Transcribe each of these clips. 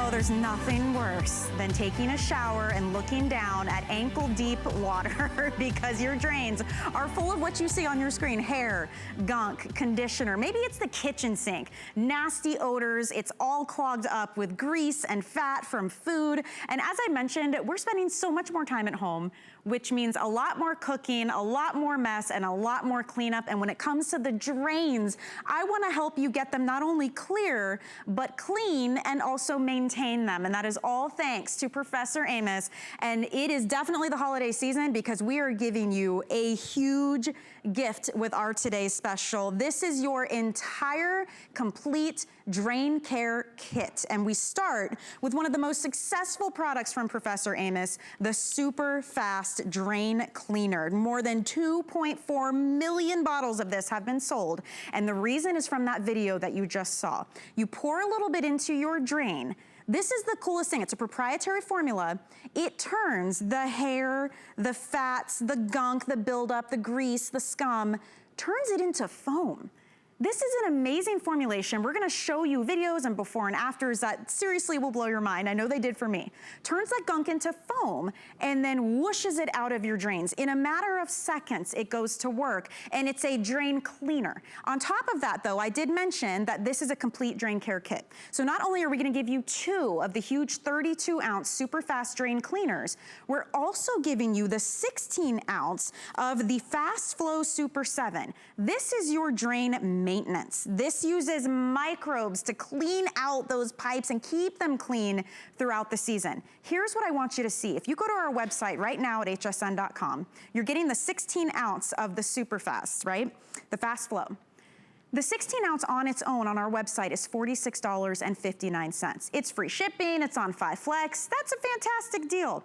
know there's nothing worse than taking a shower and looking down at ankle-deep water because your drains are full of what you see on your screen: hair, gunk, conditioner. Maybe it's the kitchen sink, nasty odors. It's all clogged up with grease and fat from food. And as I mentioned, we're spending so much more time at home, which means a lot more cooking, a lot more mess, and a lot more cleanup. And when it comes to the drains, I wanna help you get them not only clear, but clean and also maintain them. And that is all thanks to Professor Amos. And it is definitely the holiday season because we are giving you a huge gift with our today's special. This is your entire complete drain care kit. And we start with one of the most successful products from Professor Amos, the SuperFast Drain Cleaner. More than 2.4 million bottles of this have been sold. And the reason is from that video that you just saw. You pour a little bit into your drain. This is the coolest thing. It's a proprietary formula. It turns the hair, the fats, the gunk, the buildup, the grease, the scum, turns it into foam. This is an amazing formulation. We're gonna show you videos and before and afters that seriously will blow your mind. I know they did for me. Turns that gunk into foam and then whooshes it out of your drains. In a matter of seconds, it goes to work, and it's a drain cleaner. On top of that though, I did mention that this is a complete drain care kit. So not only are we gonna give you 2 of the huge 32-ounce SuperFast drain cleaners, we're also giving you the 16-ounce of the Fast Flow Super 7. This is your drain maintenance. This uses microbes to clean out those pipes and keep them clean throughout the season. Here's what I want you to see. If you go to our website right now at hsn.com, you're getting the 16-ounce of the SuperFast, right? The Fast Flow. The 16-ounce on its own on our website is $46.59. It's free shipping, it's on 5 Flex. That's a fantastic deal.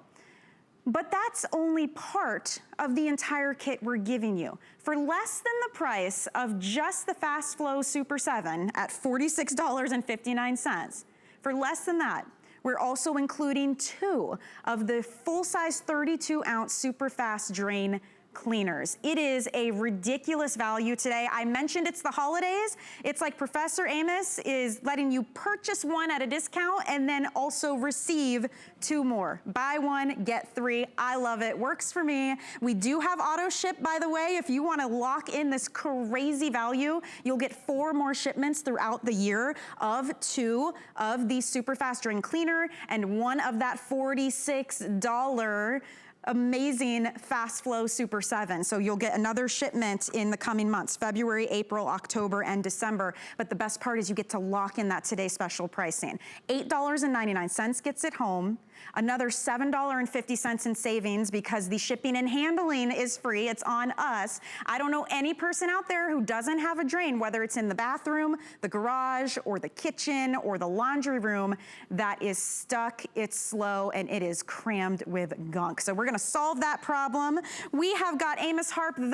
But that's only part of the entire kit we're giving you. For less than the price of just the Fast Flow Super 7 at $46.59, for less than that, we're also including 2 of the full-size 32-ounce SuperFast Drain Cleaners. It is a ridiculous value today. I mentioned it's the holidays. It's like Professor Amos is letting you purchase one at a discount and then also receive 2 more. Buy 1, get 3. I love it. Works for me. We do have auto ship, by the way. If you want to lock in this crazy value, you'll get 4 more shipments throughout the year of 2 of the SuperFast Drain Cleaner and 1 of that $46 amazing Fast Flow Super 7. So you'll get another shipment in the coming months, February, April, October, and December. But the best part is you get to lock in that today's special pricing. $8.99 gets it home. Another $7.50 in savings because the shipping and handling is free. It's on us. I don't know any person out there who doesn't have a drain, whether it's in the bathroom, the garage, or the kitchen, or the laundry room, that is stuck, it's slow, and it is crammed with gunk. So we're gonna solve that problem. We have got Amos Harp III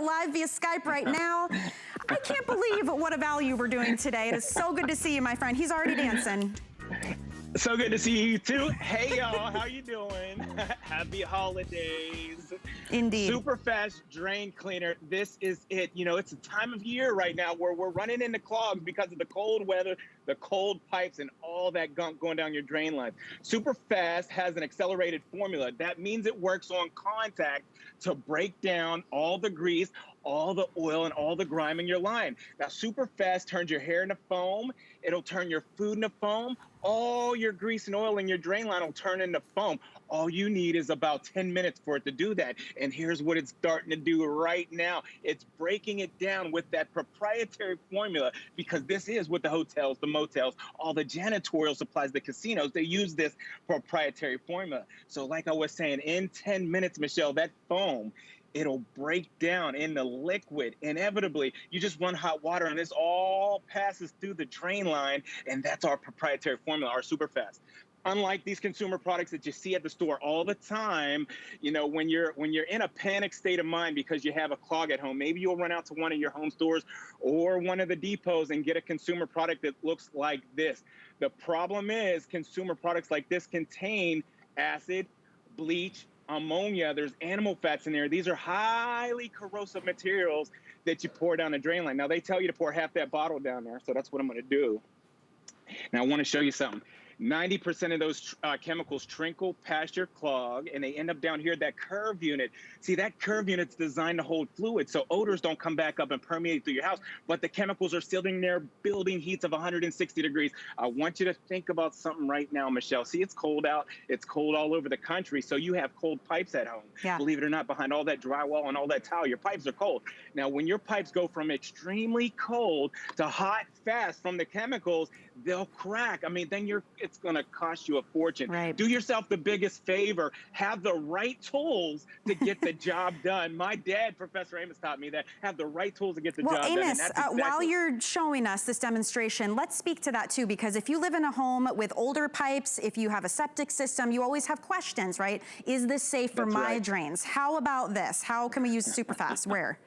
live via Skype right now. I can't believe what a value we're doing today. It is so good to see you, my friend. He's already dancing. So good to see you too. Hey y'all, how you doing? Happy holidays. Indeed. SuperFast Drain Cleaner. This is it. You know, it's a time of year right now where we're running into clogs because of the cold weather, the cold pipes, and all that gunk going down your drain line. SuperFast has an accelerated formula. That means it works on contact to break down all the grease, all the oil, and all the grime in your line. Now, SuperFast turns your hair into foam. It'll turn your food into foam. All your grease and oil in your drain line will turn into foam. All you need is about 10 minutes for it to do that. And here's what it's starting to do right now. It's breaking it down with that proprietary formula, because this is what the hotels, the motels, all the janitorial supplies, the casinos, they use this proprietary formula. So like I was saying, in 10 minutes, Michelle, that foam, it'll break down in the liquid. Inevitably, you just run hot water and this all passes through the drain line, and that's our proprietary formula, our SuperFast. Unlike these consumer products that you see at the store all the time, you know, when you're in a panic state of mind because you have a clog at home, maybe you'll run out to one of your home stores or one of the depots and get a consumer product that looks like this. The problem is consumer products like this contain acid, bleach, ammonia, there's animal fats in there. These are highly corrosive materials that you pour down the drain line. Now, they tell you to pour half that bottle down there, so that's what I'm going to do. Now, I want to show you something. 90% of those chemicals trickle past your clog and they end up down here, that curve unit. See, that curve unit's designed to hold fluid so odors don't come back up and permeate through your house, but the chemicals are still in there building heats of 160 degrees. I want you to think about something right now, Michelle. See, it's cold out. It's cold all over the country. So you have cold pipes at home. Yeah. Believe it or not, behind all that drywall and all that tile, your pipes are cold. Now, when your pipes go from extremely cold to hot fast from the chemicals, they'll crack. I mean, then it's going to cost you a fortune. Right. Do yourself the biggest favor. Have the right tools to get the job done. My dad, Professor Amos, taught me that. Have the right tools to get the job done. Well, And Amos, while you're showing us this demonstration, let's speak to that too, because if you live in a home with older pipes, if you have a septic system, you always have questions, right? Is this safe for my drains? How about this? How can we use SuperFast? Where?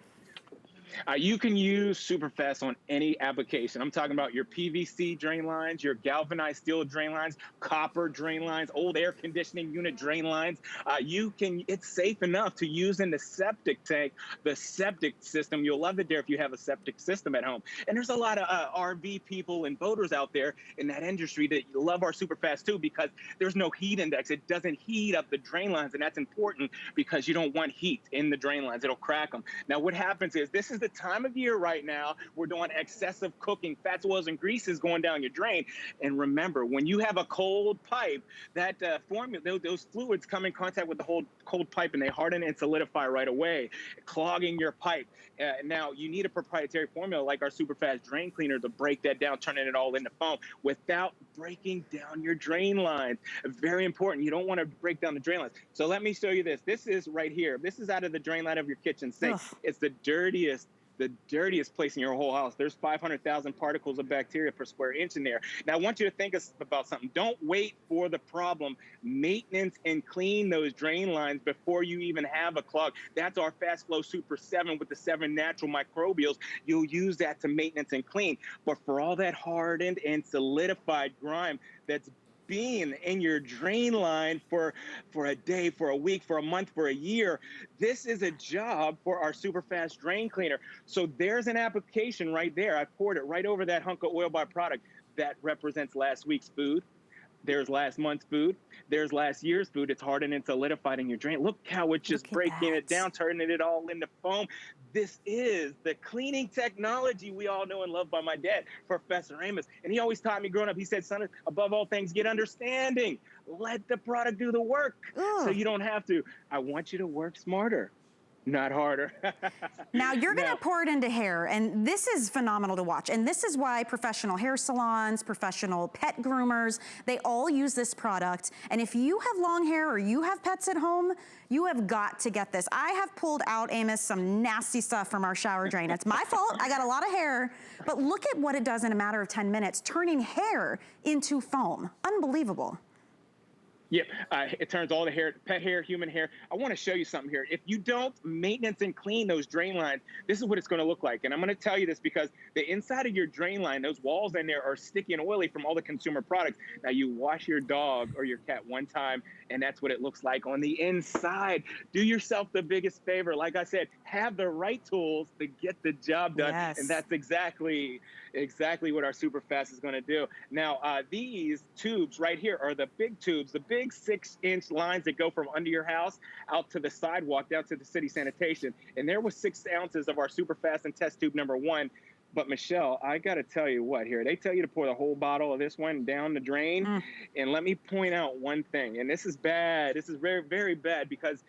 You can use SuperFast on any application. I'm talking about your PVC drain lines, your galvanized steel drain lines, copper drain lines, old air conditioning unit drain lines. It's safe enough to use in the septic tank, the septic system. You'll love it there if you have a septic system at home. And there's a lot of RV people and boaters out there in that industry that love our SuperFast too, because there's no heat index. It doesn't heat up the drain lines, and that's important because you don't want heat in the drain lines. It'll crack them. Now, what happens is this is the time of year right now we're doing excessive cooking, fats, oils, and greases going down your drain. And remember, when you have a cold pipe, that those fluids come in contact with the whole cold pipe and they harden and solidify right away, clogging your pipe. Now, you need a proprietary formula like our SuperFast drain cleaner to break that down, turning it all into foam without breaking down your drain lines. Very important. You don't want to break down the drain lines. So let me show you this. This is right here. This is out of the drain line of your kitchen sink. Ugh. It's the dirtiest place in your whole house. There's 500,000 particles of bacteria per square inch in there. Now, I want you to think about something. Don't wait for the problem. Maintenance and clean those drain lines before you even have a clog. That's our Fast Flow Super 7 with the 7 natural microbials. You'll use that to maintenance and clean. But for all that hardened and solidified grime that's being in your drain line for a day, for a week, for a month, for a year, this is a job for our SuperFast drain cleaner. So there's an application right there. I poured it right over that hunk of oil by product that represents last week's food. There's last month's food. There's last year's food. It's hardened and solidified in your drain. Look how it's just breaking it down, turning it all into foam. This is the cleaning technology we all know and love by my dad, Professor Amos. And he always taught me growing up, he said, son, above all things, get understanding. Let the product do the work so you don't have to. I want you to work smarter, not harder. Now, you're going to pour it into hair, and this is phenomenal to watch. And this is why professional hair salons, professional pet groomers, they all use this product. And if you have long hair or you have pets at home, you have got to get this. I have pulled out, Amos, some nasty stuff from our shower drain. It's my fault. I got a lot of hair. But look at what it does in a matter of 10 minutes, turning hair into foam. Unbelievable. Yep, it turns all the hair, pet hair, human hair. I want to show you something here. If you don't maintenance and clean those drain lines, this is what it's going to look like. And I'm going to tell you this because the inside of your drain line, those walls in there are sticky and oily from all the consumer products. Now, you wash your dog or your cat one time, and that's what it looks like on the inside. Do yourself the biggest favor. Like I said, have the right tools to get the job done. Yes. And that's exactly what our SuperFast is going to do. Now, these tubes right here are the big tubes, the big 6-inch lines that go from under your house out to the sidewalk down to the city sanitation. And there was 6 ounces of our SuperFast and test tube number 1. But Michelle, I got to tell you what here. They tell you to pour the whole bottle of this one down the drain. And let me point out one thing. And this is bad. This is very, very bad because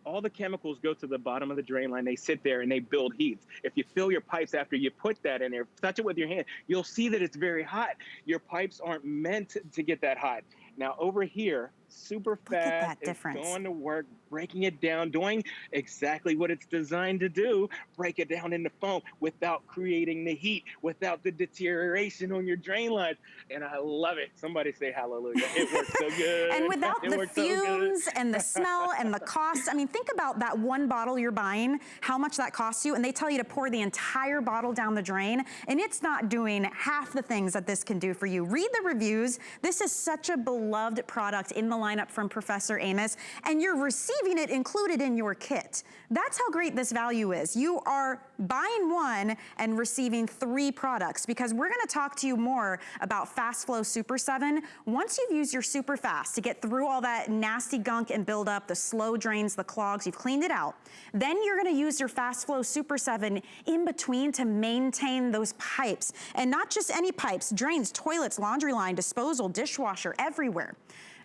all the chemicals go to the bottom of the drain line. They sit there and they build heat. If you fill your pipes after you put that in there, touch it with your hand, you'll see that it's very hot. Your pipes aren't meant to get that hot. Now over here, SuperFast is going to work, breaking it down, doing exactly what it's designed to do, break it down into foam without creating the heat, without the deterioration on your drain lines. And I love it. Somebody say hallelujah. It works so good. And without the fumes and the smell and the cost, I mean, think about that one bottle you're buying, how much that costs you, and they tell you to pour the entire bottle down the drain, and it's not doing half the things that this can do for you. Read the reviews. This is such a beloved product in the lineup from Professor Amos, and you're receiving it included in your kit. That's how great this value is. You are buying one and receiving 3 products, because we're gonna talk to you more about Fast Flow Super 7. Once you've used your SuperFast to get through all that nasty gunk and build up, the slow drains, the clogs, you've cleaned it out, then you're gonna use your Fast Flow Super 7 in between to maintain those pipes. And not just any pipes, drains, toilets, laundry line, disposal, dishwasher, everywhere.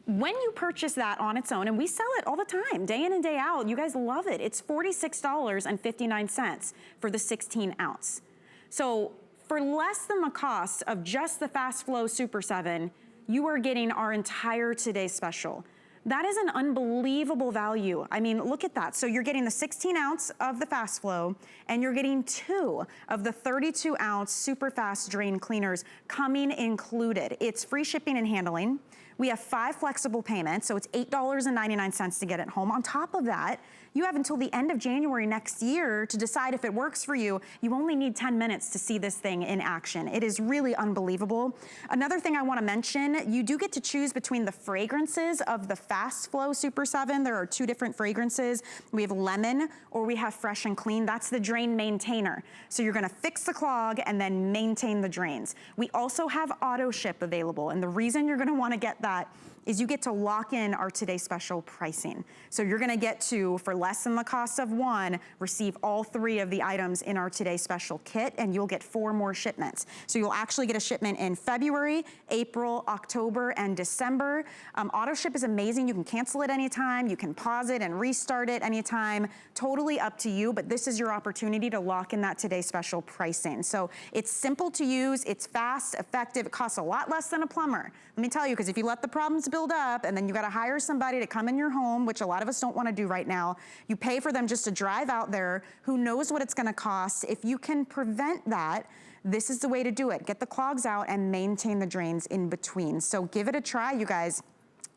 When you purchase that on its own, and we sell it all the time, day in and day out, you guys love it. It's $46.59 for the 16 ounce. So for less than the cost of just the Fast Flow Super 7, you are getting our entire today's special. That is an unbelievable value. I mean, look at that. So you're getting the 16 ounce of the Fast Flow, and you're getting 2 of the 32 ounce Super Fast drain cleaners coming included. It's free shipping and handling. We have 5 flexible payments, so it's $8.99 to get it home. On top of that, you have until the end of January next year to decide if it works for you. You only need 10 minutes to see this thing in action. It is really unbelievable. Another thing I wanna mention, you do get to choose between the fragrances of the Fast Flow Super 7. There are 2 different fragrances. We have lemon, or we have fresh and clean. That's the drain maintainer. So you're gonna fix the clog and then maintain the drains. We also have auto ship available, and the reason you're gonna wanna get that is you get to lock in our Today Special pricing. So you're gonna get to, for less than the cost of one, receive all 3 of the items in our Today Special kit, and you'll get 4 more shipments. So you'll actually get a shipment in February, April, October, and December. Auto ship is amazing. You can cancel it anytime. You can pause it and restart it anytime. Totally up to you, but this is your opportunity to lock in that Today Special pricing. So it's simple to use, it's fast, effective, it costs a lot less than a plumber. Let me tell you, because if you let the problems build up and then you gotta hire somebody to come in your home, which a lot of us don't wanna do right now, you pay for them just to drive out there. Who knows what it's gonna cost? If you can prevent that, this is the way to do it. Get the clogs out and maintain the drains in between. So give it a try, you guys.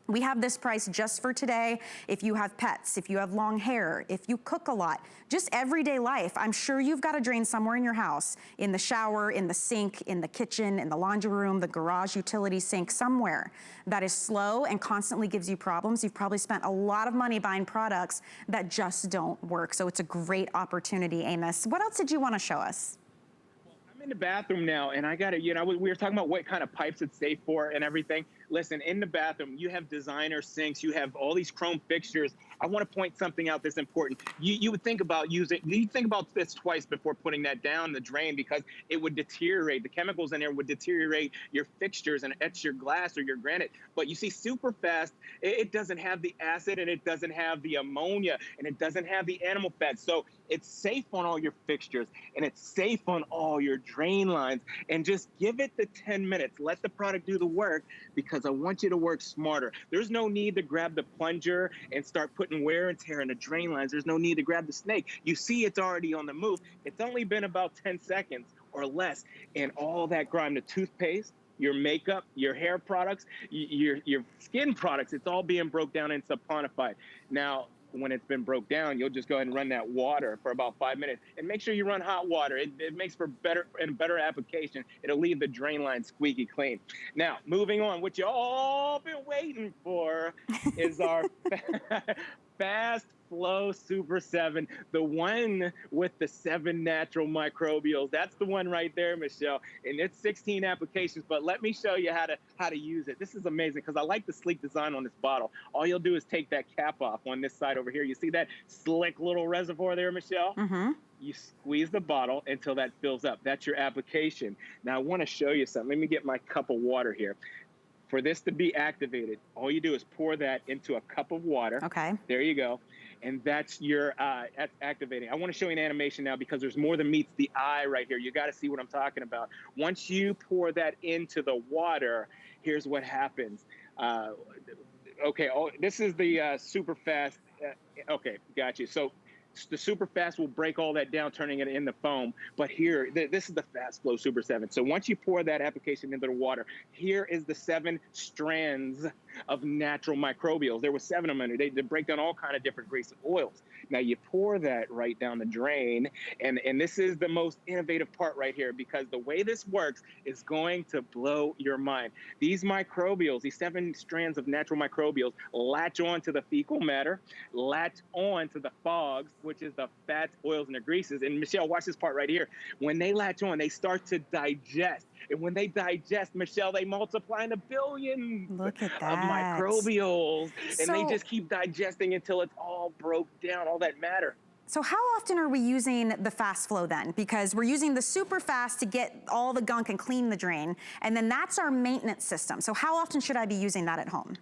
We have this price just for today. If you have pets, if you have long hair, if you cook a lot, just everyday life. I'm sure you've got a drain somewhere in your house, in the shower, in the sink, in the kitchen, in the laundry room, the garage utility sink, somewhere that is slow and constantly gives you problems. You've probably spent a lot of money buying products that just don't work. So it's a great opportunity, Amos. What else did you want to show us? I'm in the bathroom now, and I got to, we were talking about what kind of pipes it's safe for and everything. Listen, in the bathroom, you have designer sinks, you have all these chrome fixtures. I want to point something out that's important. You would think about this twice before putting that down the drain, because it would deteriorate. The chemicals in there would deteriorate your fixtures and etch your glass or your granite. But you see, SuperFast, it doesn't have the acid, and it doesn't have the ammonia, and it doesn't have the animal fat. So it's safe on all your fixtures, and it's safe on all your drain lines. And just give it the 10 minutes. Let the product do the work, because I want you to work smarter. There's no need to grab the plunger and start putting wear and tear in the drain lines. There's no need to grab the snake. You see it's already on the move. It's only been about 10 seconds or less, and all that grime, the toothpaste, your makeup, your hair products, your skin products, it's all being broke down and saponified. Now, when it's been broke down, you'll just go ahead and run that water for about 5 minutes, and make sure you run hot water. It makes for better application. It'll leave the drain line squeaky clean. Now, moving on, what you all been waiting for is our Fast Flow Super 7, the one with the 7 natural microbials. That's the one right there, Michelle. And it's 16 applications, but let me show you how to use it. This is amazing, because I like the sleek design on this bottle. All you'll do is take that cap off on this side over here. You see that slick little reservoir there, Michelle? Mm-hmm. You squeeze the bottle until that fills up. That's your application. Now, I want to show you something. Let me get my cup of water here. For this to be activated, all you do is pour that into a cup of water. Okay. There you go. And that's your that's activating. I want to show you an animation now, because there's more than meets the eye right here. You got to see what I'm talking about. Once you pour that into the water, here's what happens. Okay, this is the SuperFast. Okay, got you. So The super fast will break all that down, turning it into foam. But here, this is the Fast Flow Super 7. So once you pour that application into the water, here is the 7 strands of natural microbials. There were 7 of them. They break down all kind of different grease and oils. Now you pour that right down the drain, and this is the most innovative part right here, because the way this works is going to blow your mind. These microbials, these 7 strands of natural microbials, latch on to the fecal matter, latch on to the fogs, which is the fats, oils, and the greases. And Michelle, watch this part right here. When they latch on, they start to digest. And when they digest, Michelle, they multiply into billions Look at of that. microbials. And So- they just keep digesting until it's all broke down, all that matter. So how often are we using the fast flow then? Because we're using the super fast to get all the gunk and clean the drain, and then that's our maintenance system. So how often should I be using that at home?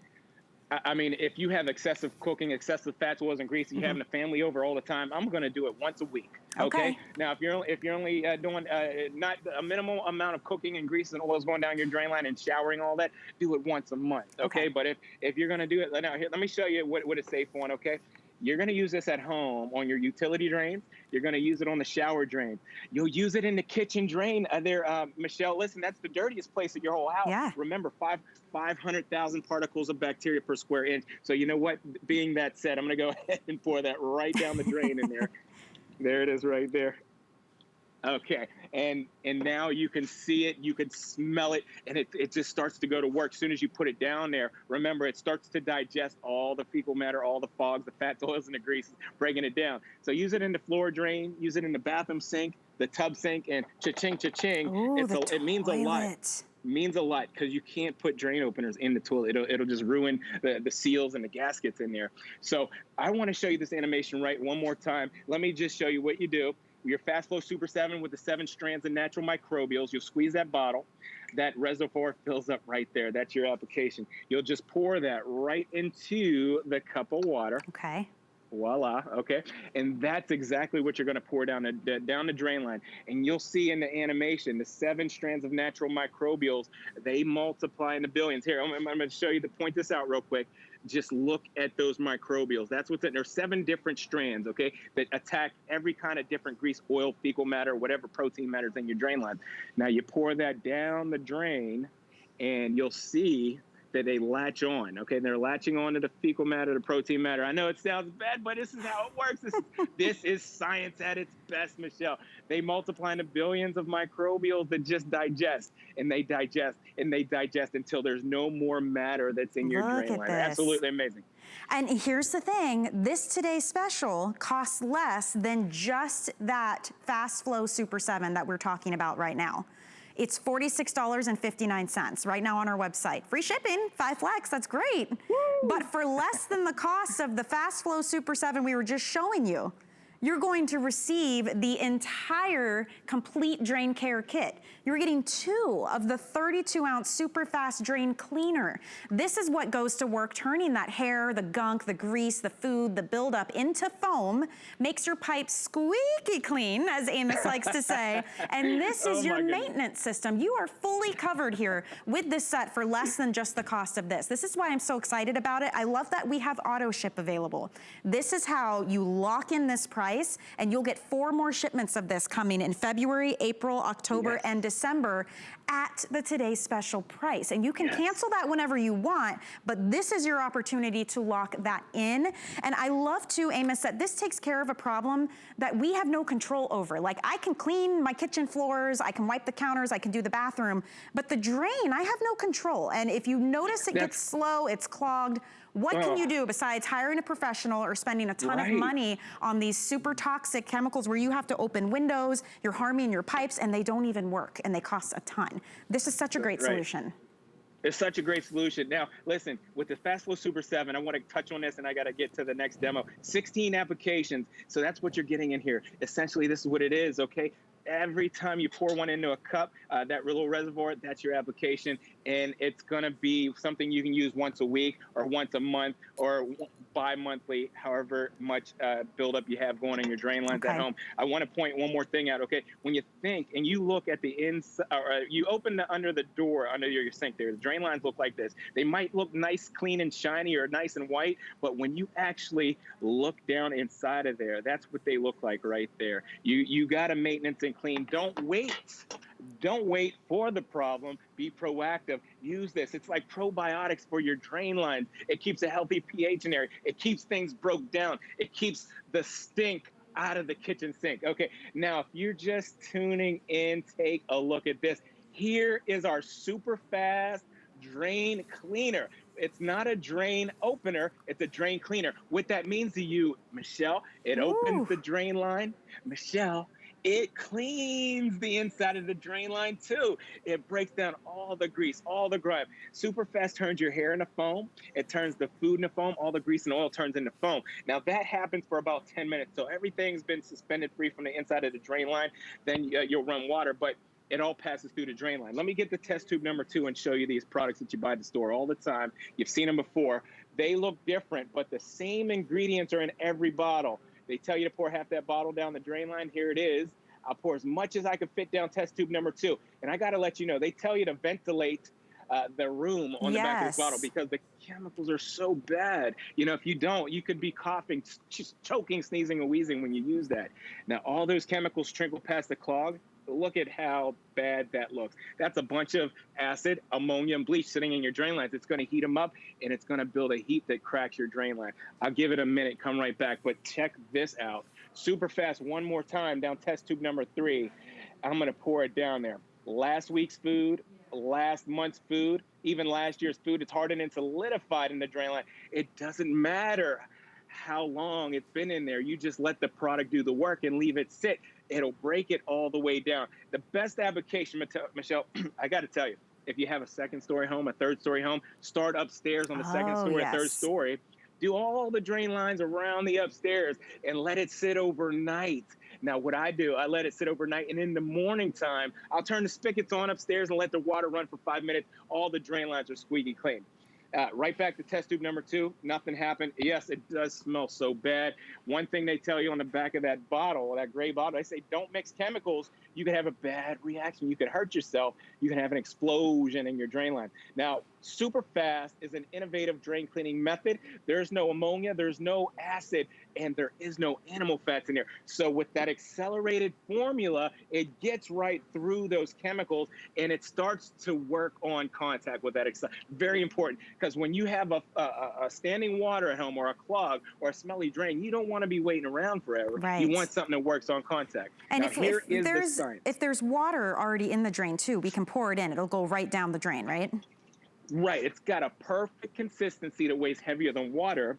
I mean, if you have excessive cooking, excessive fats, oils, and grease, you're having a family over all the time, I'm going to do it once a week. Okay. Now, if you're only doing not a minimal amount of cooking and grease and oils going down your drain line and showering all that, do it once a month. Okay. But if you're going to do it now, here, let me show you what it's safe on. Okay. You're going to use this at home on your utility drains. You're going to use it on the shower drain. You'll use it in the kitchen drain. Michelle, listen, that's the dirtiest place in your whole house. Yeah. Remember, 500,000 particles of bacteria per square inch. So you know what? Being that said, I'm going to go ahead and pour that right down the drain in there. There it is right there. Okay, and now you can see it, you can smell it, and it just starts to go to work. As soon as you put it down there, remember, it starts to digest all the fecal matter, all the fogs, the fats, oils, and the greases, breaking it down. So use it in the floor drain, use it in the bathroom sink, the tub sink, and cha-ching, cha-ching. Ooh, It means a lot. Means a lot, because you can't put drain openers in the toilet. It'll just ruin the seals and the gaskets in there. So I want to show you this animation one more time. Let me just show you what you do. Your Fast Flow Super 7 with the 7 strands of natural microbials. You'll squeeze that bottle. That reservoir fills up right there. That's your application. You'll just pour that right into the cup of water. Okay. Voila. Okay. And that's exactly what you're going to pour down the drain line. And you'll see in the animation, the 7 strands of natural microbials, they multiply into billions. Here, I'm going to show you point this out real quick. Just look at those microbials. That's what's in there. 7 different strands, okay, that attack every kind of different grease, oil, fecal matter, whatever protein matters in your drain line. Now you pour that down the drain, and you'll see that they latch on, okay? They're latching on to the fecal matter, the protein matter. I know it sounds bad, but this is how it works. This is science at its best, Michelle. They multiply into billions of microbials that just digest, and they digest, and they digest until there's no more matter that's in your drain line. Absolutely amazing. And here's the thing, this today's special costs less than just that Fast Flow Super 7 that we're talking about right now. It's $46.59 right now on our website. Free shipping, 5 flex, that's great. Woo! But for less than the cost of the Fast Flow Super 7 we were just showing you, you're going to receive the entire complete drain care kit. You're getting 2 of the 32-ounce super fast drain cleaner. This is what goes to work turning that hair, the gunk, the grease, the food, the buildup into foam, makes your pipes squeaky clean, as Amos likes to say, and this is your maintenance system. You are fully covered here with this set for less than just the cost of this. This is why I'm so excited about it. I love that we have auto ship available. This is how you lock in this price, and you'll get 4 more shipments of this coming in February, April, October, and December at the today's special price. And you can cancel that whenever you want, but this is your opportunity to lock that in. And I love too, Amos, that this takes care of a problem that we have no control over. Like, I can clean my kitchen floors, I can wipe the counters, I can do the bathroom, but the drain, I have no control. And if you notice it gets slow, it's clogged, what can you do besides hiring a professional or spending a ton of money on these super toxic chemicals where you have to open windows, you're harming your pipes, and they don't even work, and they cost a ton. This is such a great solution. It's such a great solution. Now, listen, with the Fast Flow Super 7, I want to touch on this, and I got to get to the next demo. 16 applications, so that's what you're getting in here. Essentially, this is what it is, okay? every time you pour one into a cup, that little reservoir, that's your application. And it's gonna be something you can use once a week or once a month or bi-monthly, however much buildup you have going in your drain lines at home. I wanna point one more thing out, okay? When you think and you look at the inside, or you open under the door, under your sink there, the drain lines look like this. They might look nice, clean and shiny or nice and white, but when you actually look down inside of there, that's what they look like right there. You gotta maintenance and clean. Don't wait. Don't wait for the problem. Be proactive. Use this. It's like probiotics for your drain lines. It keeps a healthy pH in there. It keeps things broke down. It keeps the stink out of the kitchen sink. Okay, now if you're just tuning in, take a look at this. Here is our SuperFast drain cleaner. It's not a drain opener, it's a drain cleaner. What that means to you, Michelle, it opens the drain line. Michelle, it cleans the inside of the drain line too. It breaks down all the grease, all the grime. SuperFast turns your hair into foam. It turns the food into foam. All the grease and oil turns into foam. Now that happens for about 10 minutes. So everything's been suspended free from the inside of the drain line. Then you'll run water, but it all passes through the drain line. Let me get the test tube number 2 and show you these products that you buy at the store all the time. You've seen them before. They look different, but the same ingredients are in every bottle. They tell you to pour half that bottle down the drain line. Here it is. I'll pour as much as I can fit down test tube number 2. And I got to let you know, they tell you to ventilate the room on the back of this bottle because the chemicals are so bad. You know, if you don't, you could be coughing, just choking, sneezing, and wheezing when you use that. Now, all those chemicals trickle past the clog. Look at how bad that looks. That's a bunch of acid, ammonia, and bleach sitting in your drain lines. It's going to heat them up, and it's going to build a heat that cracks your drain line. I'll give it a minute, come right back, but check this out. SuperFast one more time down test tube number 3. I'm going to pour it down there. Last week's food, last month's food, even last year's food, it's hardened and solidified in the drain line. It doesn't matter how long it's been in there. You just let the product do the work and leave it sit. It'll break it all the way down. The best application, Michelle, I got to tell you, if you have a second-story home, a third-story home, start upstairs on the second story, third story. Do all the drain lines around the upstairs and let it sit overnight. Now, what I do, I let it sit overnight, and in the morning time, I'll turn the spigots on upstairs and let the water run for 5 minutes. All the drain lines are squeaky clean. Right back to test tube number 2, nothing happened. Yes, it does smell so bad. One thing they tell you on the back of that bottle, that gray bottle, they say don't mix chemicals. You could have a bad reaction. You could hurt yourself. You can have an explosion in your drain line. Now, SuperFast is an innovative drain cleaning method. There's no ammonia, there's no acid, and there is no animal fats in there. So with that accelerated formula, it gets right through those chemicals, and it starts to work on contact with that. Very important, because when you have a standing water at home or a clog or a smelly drain, you don't want to be waiting around forever. Right. You want something that works on contact. And now, if there's water already in the drain too, we can pour it in. It'll go right down the drain, right? Right. It's got a perfect consistency that weighs heavier than water.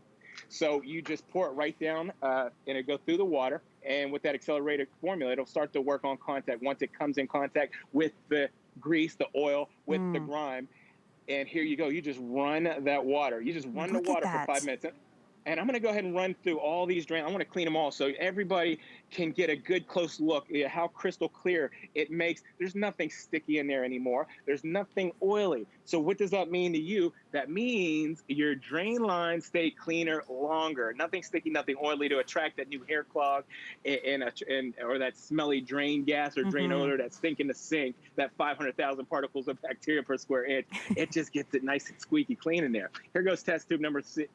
So you just pour it right down and it go through the water. And with that accelerated formula, it'll start to work on contact once it comes in contact with the grease, the oil, with the grime. And here you go. You just run that water. You just run the water for 5 minutes. And I'm going to go ahead and run through all these drains. I want to clean them all so everybody can get a good close look at how crystal clear it makes. There's nothing sticky in there anymore. There's nothing oily. So what does that mean to you? That means your drain lines stay cleaner longer. Nothing sticky, nothing oily to attract that new hair clog or that smelly drain gas or drain odor, that stink in the sink, that 500,000 particles of bacteria per square inch. It just gets it nice and squeaky clean in there. Here goes test tube number 3.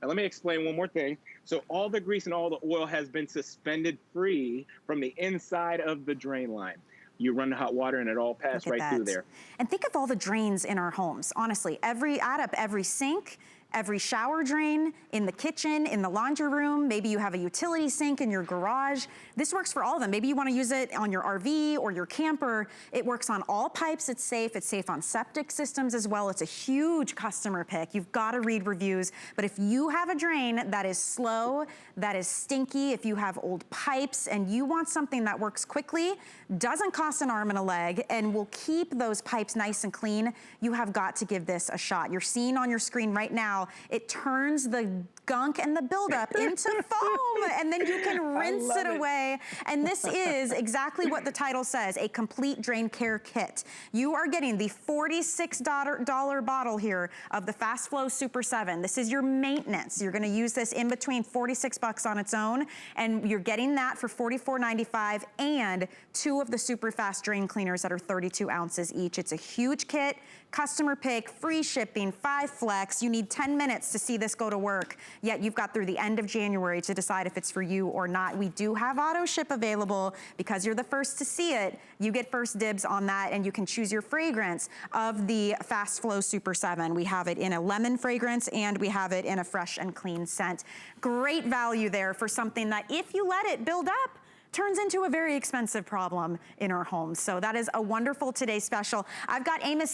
Now let me explain one more thing. So all the grease and all the oil has been suspended free from the inside of the drain line. You run the hot water and it all passes right through there. And think of all the drains in our homes. Honestly, add up every sink, every shower drain, in the kitchen, in the laundry room. Maybe you have a utility sink in your garage. This works for all of them. Maybe you want to use it on your RV or your camper. It works on all pipes. It's safe on septic systems as well. It's a huge customer pick. You've got to read reviews. But if you have a drain that is slow, that is stinky, if you have old pipes and you want something that works quickly, doesn't cost an arm and a leg, and will keep those pipes nice and clean, you have got to give this a shot. You're seeing on your screen right now how it turns the gunk and the buildup into foam, and then you can rinse it away. And this is exactly what the title says, a complete drain care kit. You are getting the $46 bottle here of the Fast Flow Super 7. This is your maintenance. You're gonna use this in between 46 bucks on its own, and you're getting that for $44.95 and 2 of the SuperFast drain cleaners that are 32 ounces each. It's a huge kit, customer pick, free shipping, 5 flex. You need 10 minutes to see this go to work, yet you've got through the end of January to decide if it's for you or not. We do have auto ship available. Because you're the first to see it, you get first dibs on that, and you can choose your fragrance of the Fast Flow Super 7. We have it in a lemon fragrance, and we have it in a fresh and clean scent. Great value there for something that, if you let it build up, turns into a very expensive problem in our homes. So that is a wonderful today's special. I've got Amos